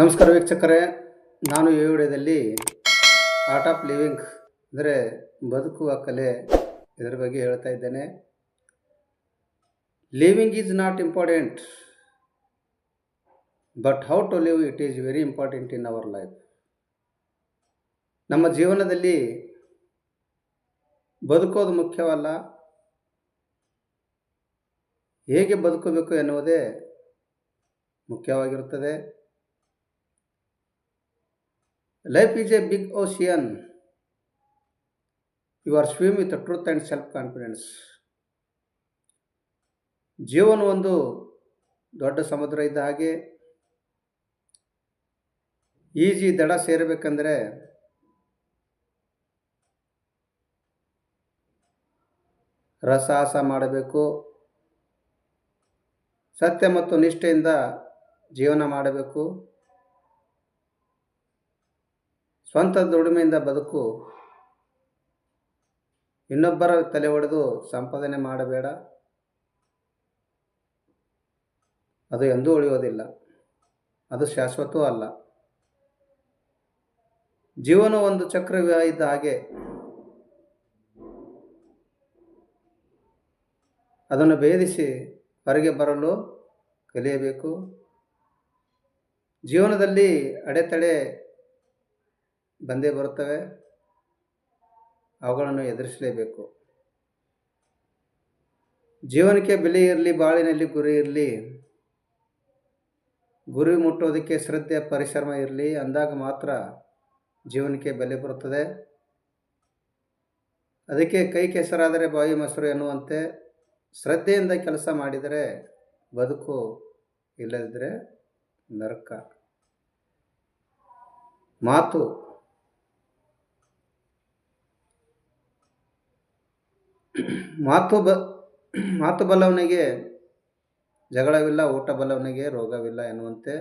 ನಮಸ್ಕಾರ ವೀಕ್ಷಕರೇ, ನಾನು ಈ ವಿಡಿಯೋದಲ್ಲಿ ಆರ್ಟ್ ಆಫ್ ಲಿವಿಂಗ್ ಅಂದರೆ ಬದುಕುವ ಕಲೆ ಇದರ ಬಗ್ಗೆ ಹೇಳ್ತಾ ಇದ್ದೇನೆ. Living is not important, but how to live it is very important in our life. ನಮ್ಮ ಜೀವನದಲ್ಲಿ ಬದುಕೋದು ಮುಖ್ಯವಲ್ಲ, ಹೇಗೆ ಬದುಕಬೇಕು ಎನ್ನುವುದೇ ಮುಖ್ಯವಾಗಿರುತ್ತದೆ. Life is a big ocean. You are swim with truth and self-confidence. ಜೀವನ ಒಂದು ದೊಡ್ಡ ಸಮುದ್ರ ಇದ್ದ ಹಾಗೆ. ಈಜಿ ದಡ ಸೇರಬೇಕಂದ್ರೆ ರಸಾಹಸ ಮಾಡಬೇಕು, ಸತ್ಯ ಮತ್ತು ನಿಷ್ಠೆಯಿಂದ ಜೀವನ ಮಾಡಬೇಕು, ಸ್ವಂತ ದುಡಿಮೆಯಿಂದ ಬದುಕು, ಇನ್ನೊಬ್ಬರ ತಲೆ ಹೊಡೆದು ಸಂಪಾದನೆ ಮಾಡಬೇಡ, ಅದು ಎಂದೂ ಉಳಿಯೋದಿಲ್ಲ, ಅದು ಶಾಶ್ವತವೂ ಅಲ್ಲ. ಜೀವನ ಒಂದು ಚಕ್ರವ್ಯೂಹ ಇದ್ದ ಹಾಗೆ. ಅದನ್ನು ಭೇದಿಸಿ ಹೊರಗೆ ಬರಲು ಕಲಿಯಬೇಕು. ಜೀವನದಲ್ಲಿ ಅಡೆತಡೆ ಬಂದೇ ಬರುತ್ತವೆ, ಅವುಗಳನ್ನು ಎದುರಿಸಲೇಬೇಕು. ಜೀವನಕ್ಕೆ ಬೆಲೆ ಇರಲಿ, ಬಾಳಿನಲ್ಲಿ ಗುರಿ ಇರಲಿ, ಗುರಿ ಮುಟ್ಟೋದಕ್ಕೆ ಶ್ರದ್ಧೆ ಪರಿಶ್ರಮ ಇರಲಿ, ಅಂದಾಗ ಮಾತ್ರ ಜೀವನಕ್ಕೆ ಬೆಲೆ ಬರುತ್ತದೆ. ಅದಕ್ಕೆ ಕೈ ಕೆಸರಾದರೆ ಬಾಯಿ ಮೊಸರು ಎನ್ನುವಂತೆ ಶ್ರದ್ಧೆಯಿಂದ ಕೆಲಸ ಮಾಡಿದರೆ ಬದುಕು, ಇಲ್ಲದಿದ್ದರೆ ನರಕ. ಮಾತು ಮಾತು ಬಲ್ಲವನಿಗೆ ಜಗಳವಿಲ್ಲ, ಊಟ ಬಲ್ಲವನಿಗೆ ರೋಗವಿಲ್ಲ ಎನ್ನುವಂತೆ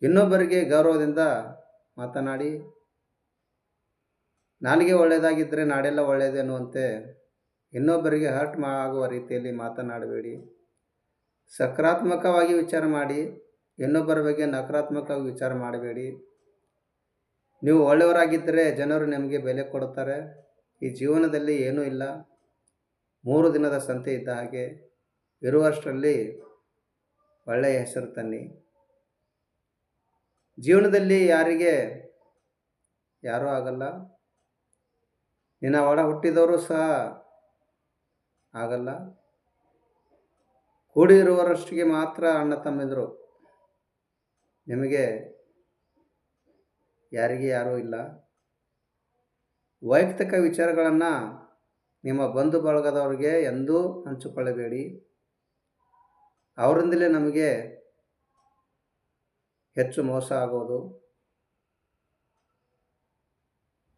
ಇನ್ನೊಬ್ಬರಿಗೆ ಗೌರವದಿಂದ ಮಾತನಾಡಿ. ನಾಲಿಗೆ ಒಳ್ಳೆಯದಾಗಿದ್ದರೆ ನಾಡೆಲ್ಲ ಒಳ್ಳೆಯದು ಎನ್ನುವಂತೆ ಇನ್ನೊಬ್ಬರಿಗೆ ಹರ್ಟ್ ಆಗುವ ರೀತಿಯಲ್ಲಿ ಮಾತನಾಡಬೇಡಿ. ಸಕಾರಾತ್ಮಕವಾಗಿ ವಿಚಾರ ಮಾಡಿ, ಇನ್ನೊಬ್ಬರ ಬಗ್ಗೆ ನಕಾರಾತ್ಮಕವಾಗಿ ವಿಚಾರ ಮಾಡಬೇಡಿ. ನೀವು ಒಳ್ಳೆಯವರಾಗಿದ್ದರೆ ಜನರು ನಿಮಗೆ ಬೆಲೆ ಕೊಡುತ್ತಾರೆ. ಈ ಜೀವನದಲ್ಲಿ ಏನೂ ಇಲ್ಲ, 3 ದಿನದ ಸಂತೆ ಇದ್ದ ಹಾಗೆ. ಇರುವಷ್ಟರಲ್ಲಿ ಒಳ್ಳೆಯ ಹೆಸರು ತನ್ನಿ. ಜೀವನದಲ್ಲಿ ಯಾರೂ ಆಗಲ್ಲ, ನಿನ್ನ ಒಡ ಹುಟ್ಟಿದವರು ಸಹ ಆಗಲ್ಲ. ಕೂಡಿರುವರಷ್ಟಿಗೆ ಮಾತ್ರ ಅಣ್ಣ ತಮ್ಮಿದ್ರು, ನಿಮಗೆ ಯಾರೂ ಇಲ್ಲ. ವೈಯಕ್ತಿಕ ವಿಚಾರಗಳನ್ನು ನಿಮ್ಮ ಬಂಧು ಬಳಗದವರಿಗೆ ಎಂದೂ ಹಂಚಿಕೊಳ್ಳಬೇಡಿ. ಅವರಿಂದಲೇ ನಮಗೆ ಹೆಚ್ಚು ಮೋಸ ಆಗೋದು.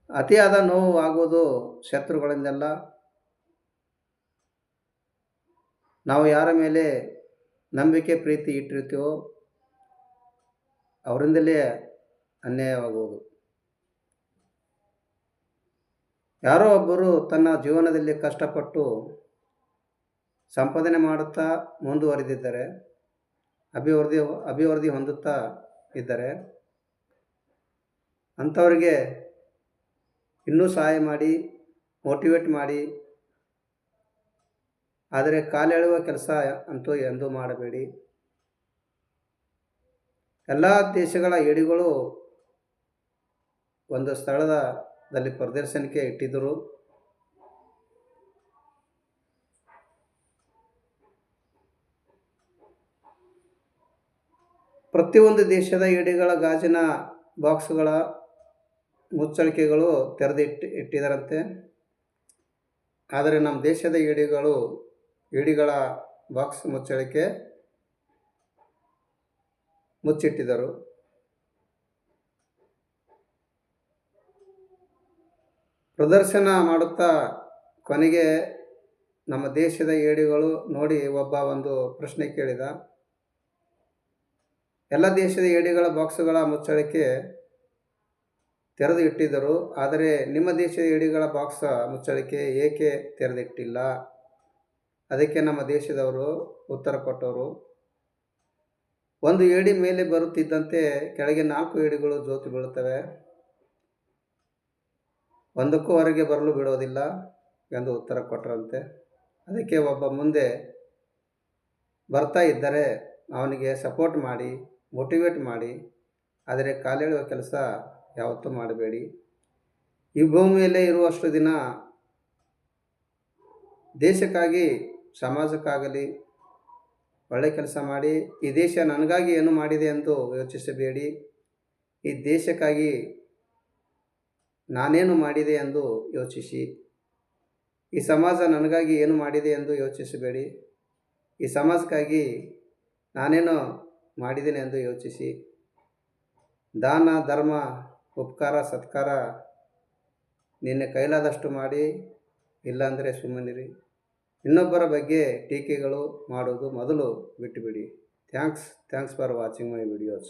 ಅತಿಯಾದ ನೋವು ಆಗೋದು ಶತ್ರುಗಳಿಂದಲ್ಲ, ನಾವು ಯಾರ ಮೇಲೆ ನಂಬಿಕೆ ಪ್ರೀತಿ ಇಟ್ಟಿರ್ತೀವೋ ಅವರಿಂದಲೇ ಅನ್ಯಾಯವಾಗುವುದು. ಯಾರೋ ಒಬ್ಬರು ತನ್ನ ಜೀವನದಲ್ಲಿ ಕಷ್ಟಪಟ್ಟು ಸಂಪಾದನೆ ಮಾಡುತ್ತಾ ಮುಂದುವರೆದಿದ್ದರೆ, ಅಭಿವೃದ್ಧಿ ಹೊಂದುತ್ತಾ ಇದ್ದರೆ ಅಂಥವರಿಗೆ ಇನ್ನೂ ಸಹಾಯ ಮಾಡಿ, ಮೋಟಿವೇಟ್ ಮಾಡಿ. ಆದರೆ ಕಾಲೆಳೆಯುವ ಕೆಲಸ ಅಂತೂ ಎಂದೂ ಮಾಡಬೇಡಿ. ಎಲ್ಲ ದೇಶಗಳ ಏಡಿಗಳು ಒಂದು ಸ್ಥಳದಲ್ಲಿ ಪ್ರದರ್ಶನಕ್ಕೆ ಇಟ್ಟಿದ್ದರು. ಪ್ರತಿಯೊಂದು ದೇಶದ ಏಡಿಗಳ ಗಾಜಿನ ಬಾಕ್ಸ್ಗಳ ಮುಚ್ಚಳಿಕೆಗಳು ಇಟ್ಟಿದ್ದರಂತೆ. ಆದರೆ ನಮ್ಮ ದೇಶದ ಏಡಿಗಳ ಬಾಕ್ಸ್ ಮುಚ್ಚಳಿಕೆ ಮುಚ್ಚಿಟ್ಟಿದ್ದರು. ಪ್ರದರ್ಶನ ಮಾಡುತ್ತಾ ಕೊನೆಗೆ ನಮ್ಮ ದೇಶದ ಏಡಿಗಳು ನೋಡಿ ಒಂದು ಪ್ರಶ್ನೆ ಕೇಳಿದ. ಎಲ್ಲ ದೇಶದ ಏಡಿಗಳ ಬಾಕ್ಸ್ಗಳ ಮುಚ್ಚಳಿಕೆ ತೆರೆದು ಇಟ್ಟಿದ್ದರು, ಆದರೆ ನಿಮ್ಮ ದೇಶದ ಏಡಿಗಳ ಬಾಕ್ಸ್ ಮುಚ್ಚಳಿಕೆ ಏಕೆ ತೆರೆದಿಟ್ಟಿಲ್ಲ? ಅದಕ್ಕೆ ನಮ್ಮ ದೇಶದವರು ಉತ್ತರ ಕೊಟ್ಟರು, ಒಂದು ಏಡಿ ಮೇಲೆ ಬರುತ್ತಿದ್ದಂತೆ ಕೆಳಗೆ 4 ಏಡಿಗಳು ಜೋತು ಬೀಳುತ್ತವೆ. ಒಂದಕ್ಕೂ ಹೊರಗೆ ಬರಲು ಬಿಡೋದಿಲ್ಲ ಎಂದು ಉತ್ತರ ಕೊಟ್ಟರಂತೆ. ಅದಕ್ಕೆ ಒಬ್ಬ ಮುಂದೆ ಬರ್ತಾ ಇದ್ದರೆ ಅವನಿಗೆ ಸಪೋರ್ಟ್ ಮಾಡಿ, ಮೋಟಿವೇಟ್ ಮಾಡಿ, ಆದರೆ ಕಾಲೆಳೆಯುವ ಕೆಲಸ ಯಾವತ್ತೂ ಮಾಡಬೇಡಿ. ಈ ಭೂಮಿಯಲ್ಲೇ ಇರುವಷ್ಟು ದಿನ ದೇಶಕ್ಕಾಗಿ, ಸಮಾಜಕ್ಕಾಗಲಿ ಒಳ್ಳೆ ಕೆಲಸ ಮಾಡಿ. ಈ ದೇಶ ನನಗಾಗಿ ಏನು ಮಾಡಿದೆ ಎಂದು ಯೋಚಿಸಬೇಡಿ. ಈ ದೇಶಕ್ಕಾಗಿ ನಾನೇನು ಮಾಡಿದೆ ಎಂದು ಯೋಚಿಸಿ. ಈ ಸಮಾಜ ನನಗಾಗಿ ಏನು ಮಾಡಿದೆ ಎಂದು ಯೋಚಿಸಬೇಡಿ. ಈ ಸಮಾಜಕ್ಕಾಗಿ ನಾನೇನು ಮಾಡಿದ್ದೇನೆ ಎಂದು ಯೋಚಿಸಿ. ದಾನ, ಧರ್ಮ, ಉಪಕಾರ, ಸತ್ಕಾರ ನಿನ್ನ ಕೈಲಾದಷ್ಟು ಮಾಡಿ, ಇಲ್ಲಾಂದರೆ ಸುಮ್ಮನಿರಿ. ಇನ್ನೊಬ್ಬರ ಬಗ್ಗೆ ಟೀಕೆಗಳು ಮಾಡೋದು ಮೊದಲು ಬಿಟ್ಟುಬಿಡಿ. Thanks for watching my videos.